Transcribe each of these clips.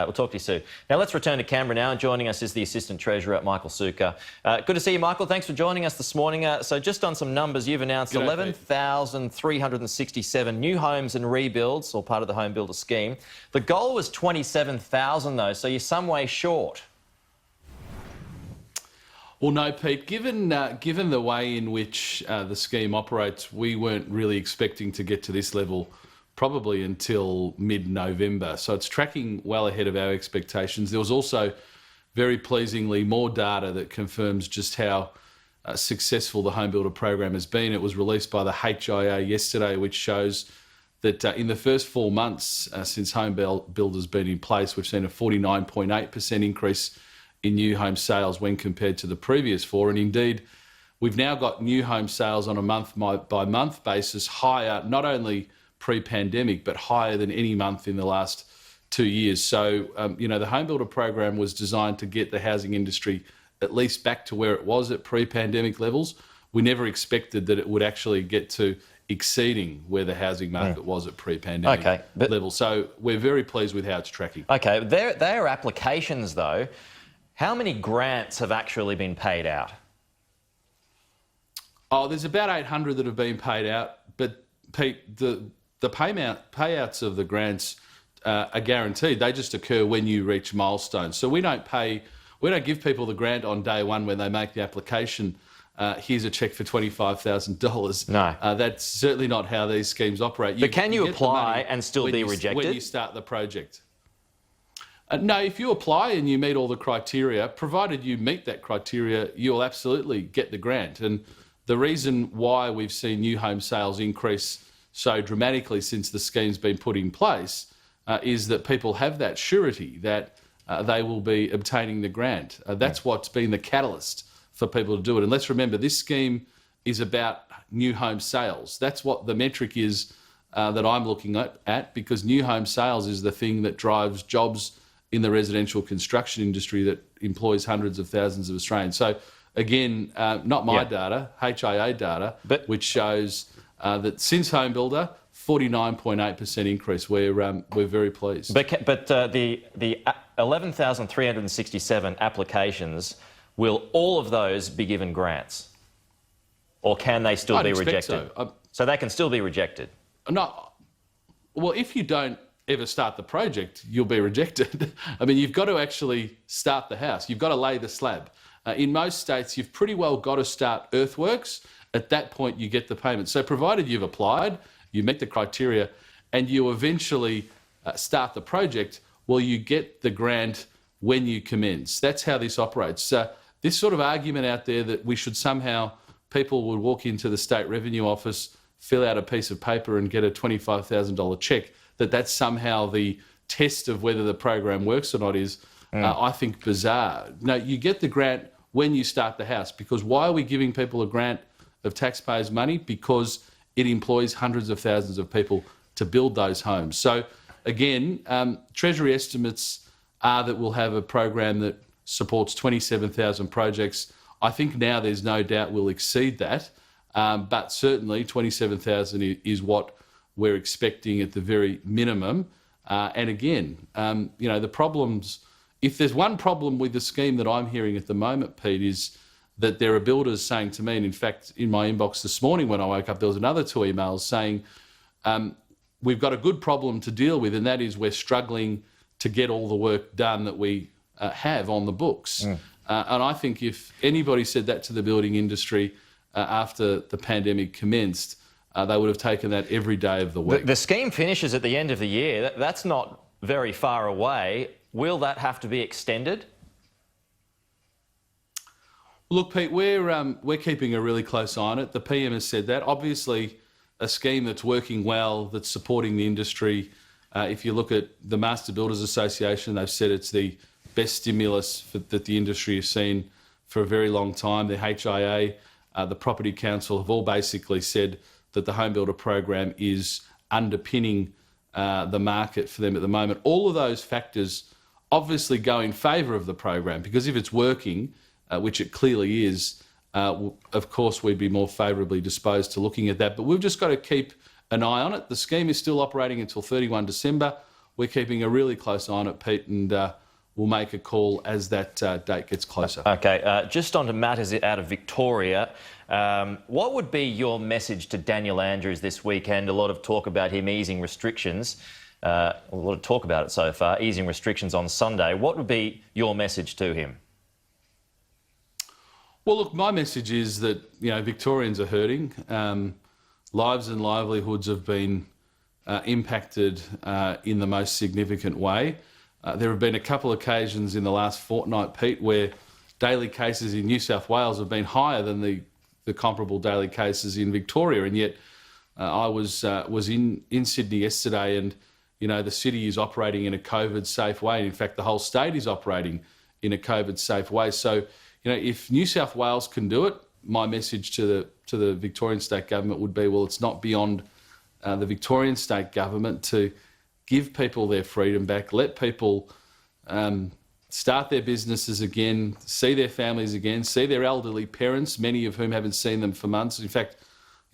We'll talk to you soon. Now, let's return to Canberra now, and joining us is the Assistant Treasurer, Michael Sukkar. Good to see you, Michael. Thanks for joining us this morning. So just on some numbers, you've announced 11,367 new homes and rebuilds, or part of the Home Builder scheme. The goal was 27,000, though, so you're some way short. Well, no, Pete, given the way in which the scheme operates, we weren't really expecting to get to this level probably until mid-November. So it's tracking well ahead of our expectations. There was also, very pleasingly, more data that confirms just how successful the Home Builder program has been. It was released by the HIA yesterday, which shows that in the first 4 months since Home Builder's been in place, we've seen a 49.8% increase in new home sales when compared to the previous 4. And indeed, we've now got new home sales on a month-by-month basis higher, not only pre-pandemic, but higher than any month in the last 2 years. So, the Home Builder program was designed to get the housing industry at least back to where it was at pre-pandemic levels. We never expected that it would actually get to exceeding where the housing market was at pre-pandemic levels. So we're very pleased with how it's tracking. Okay, their applications, though, how many grants have actually been paid out? Oh, there's about 800 that have been paid out, but Pete, the payouts of the grants are guaranteed. They just occur when you reach milestones. So we don't give people the grant on day one when they make the application. Here's a cheque for $25,000. No. That's certainly not how these schemes operate. But can you apply and still be rejected? When you start the project. No, if you apply and you meet all the criteria, provided you meet that criteria, you'll absolutely get the grant. And the reason why we've seen new home sales increase so dramatically since the scheme's been put in place is that people have that surety that they will be obtaining the grant. That's what's been the catalyst for people to do it. And let's remember, this scheme is about new home sales. That's what the metric is that I'm looking at, because new home sales is the thing that drives jobs in the residential construction industry that employs hundreds of thousands of Australians. So again, not my data, HIA data, which shows that since Home Builder, 49.8% increase. We're very pleased. But the 11,367 applications, will all of those be given grants, or can they still be rejected? So they can still be rejected. No. Well, if you don't ever start the project, you'll be rejected. I mean, you've got to actually start the house. You've got to lay the slab. In most states, you've pretty well got to start earthworks. At that point, you get the payment. So provided you've applied, you meet the criteria, and you eventually start the project, well, you get the grant when you commence. That's how this operates. This sort of argument out there that we should somehow, people would walk into the State Revenue Office, fill out a piece of paper and get a $25,000 cheque, that's somehow the test of whether the program works or not is, I think, bizarre. No, you get the grant when you start the house, because why are we giving people a grant of taxpayers' money? Because it employs hundreds of thousands of people to build those homes. So again, Treasury estimates are that we'll have a program that supports 27,000 projects. I think now there's no doubt we'll exceed that, but certainly 27,000 is what we're expecting at the very minimum. And again, the problems, if there's one problem with the scheme that I'm hearing at the moment, Pete, is that there are builders saying to me, and in fact, in my inbox this morning when I woke up, there was another 2 emails saying, we've got a good problem to deal with, and that is we're struggling to get all the work done that we have on the books. And I think if anybody said that to the building industry after the pandemic commenced, they would have taken that every day of the week. The scheme finishes at the end of the year. That's not very far away. Will that have to be extended? Look, Pete, we're keeping a really close eye on it. The PM has said that. Obviously, a scheme that's working well, that's supporting the industry. If you look at the Master Builders Association, they've said it's the best stimulus that the industry has seen for a very long time. The HIA, the Property Council have all basically said that the Home Builder program is underpinning the market for them at the moment. All of those factors obviously go in favour of the program, because if it's working, which it clearly is, of course we'd be more favourably disposed to looking at that. But we've just got to keep an eye on it. The scheme is still operating until 31 December. we're keeping a really close eye on it, Pete, and we'll make a call as that date gets closer. Okay, just on to matters out of Victoria. What would be your message to Daniel Andrews this weekend? A lot of talk about him easing restrictions. A lot of talk about it so far, easing restrictions on Sunday. What would be your message to him? Well, look, my message is that, Victorians are hurting. Lives and livelihoods have been impacted in the most significant way. There have been a couple of occasions in the last fortnight, Pete, where daily cases in New South Wales have been higher than the comparable daily cases in Victoria. And yet I was in Sydney yesterday, and, the city is operating in a COVID-safe way. And in fact, the whole state is operating in a COVID-safe way. So, if New South Wales can do it, my message to the Victorian state government would be, well, it's not beyond the Victorian state government to give people their freedom back, let people start their businesses again, see their families again, see their elderly parents, many of whom haven't seen them for months. In fact,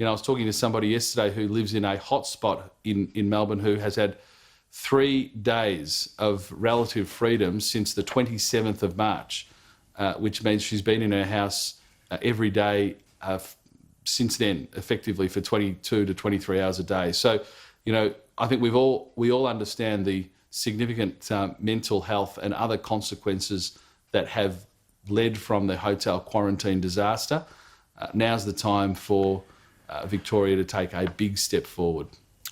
I was talking to somebody yesterday who lives in a hotspot in Melbourne who has had 3 days of relative freedom since the 27th of March, which means she's been in her house every day since then, effectively for 22 to 23 hours a day. So, I think we all understand the significant mental health and other consequences that have led from the hotel quarantine disaster. Now's the time for Victoria to take a big step forward.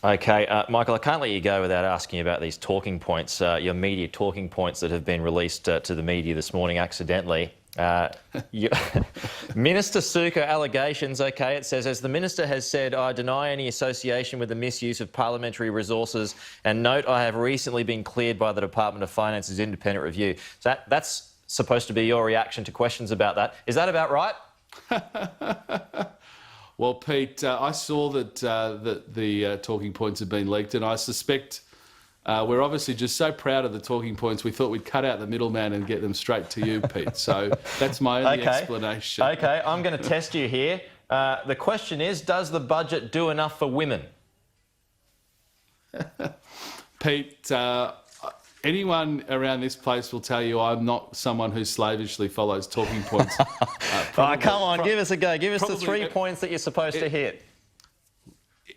Okay, Michael, I can't let you go without asking about these talking points, your media talking points that have been released to the media this morning accidentally. Minister Sukkar allegations, okay, it says, as the Minister has said, I deny any association with the misuse of parliamentary resources, and note I have recently been cleared by the Department of Finance's independent review. So that's supposed to be your reaction to questions about that. Is that about right? Well, Pete, I saw that the talking points have been leaked, and I suspect we're obviously just so proud of the talking points, we thought we'd cut out the middleman and get them straight to you, Pete. So that's my only explanation. Okay, I'm going to test you here. The question is, does the budget do enough for women? Pete, anyone around this place will tell you I'm not someone who slavishly follows talking points. Come on, give us a go. Give us the 3 points that you're supposed to hit.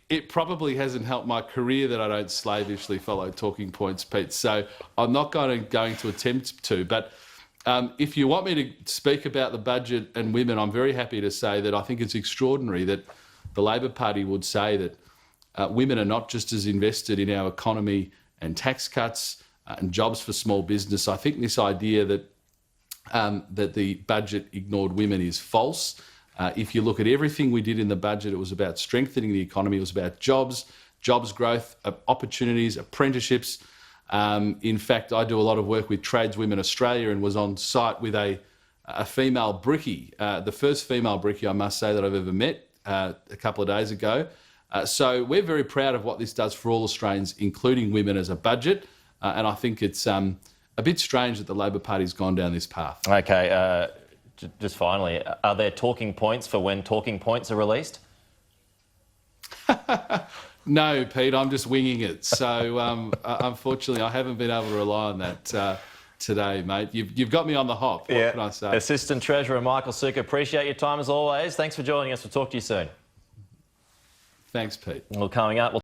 It probably hasn't helped my career that I don't slavishly follow talking points, Pete. So I'm not going to attempt to. But if you want me to speak about the budget and women, I'm very happy to say that I think it's extraordinary that the Labor Party would say that women are not just as invested in our economy and tax cuts and jobs for small business. I think this idea that that the budget ignored women is false. If you look at everything we did in the budget, it was about strengthening the economy. It was about jobs growth, opportunities, apprenticeships. In fact, I do a lot of work with Tradeswomen Australia and was on site with a female brickie, the first female brickie, I must say, that I've ever met a couple of days ago. So we're very proud of what this does for all Australians, including women, as a budget. And I think it's a bit strange that the Labor Party's gone down this path. Okay, just finally, are there talking points for when talking points are released? No, Pete, I'm just winging it. So unfortunately, I haven't been able to rely on that today, mate. You've got me on the hop. What can I say? Assistant Treasurer Michael Sukkar, appreciate your time as always. Thanks for joining us. We'll talk to you soon. Thanks, Pete. Well, coming up...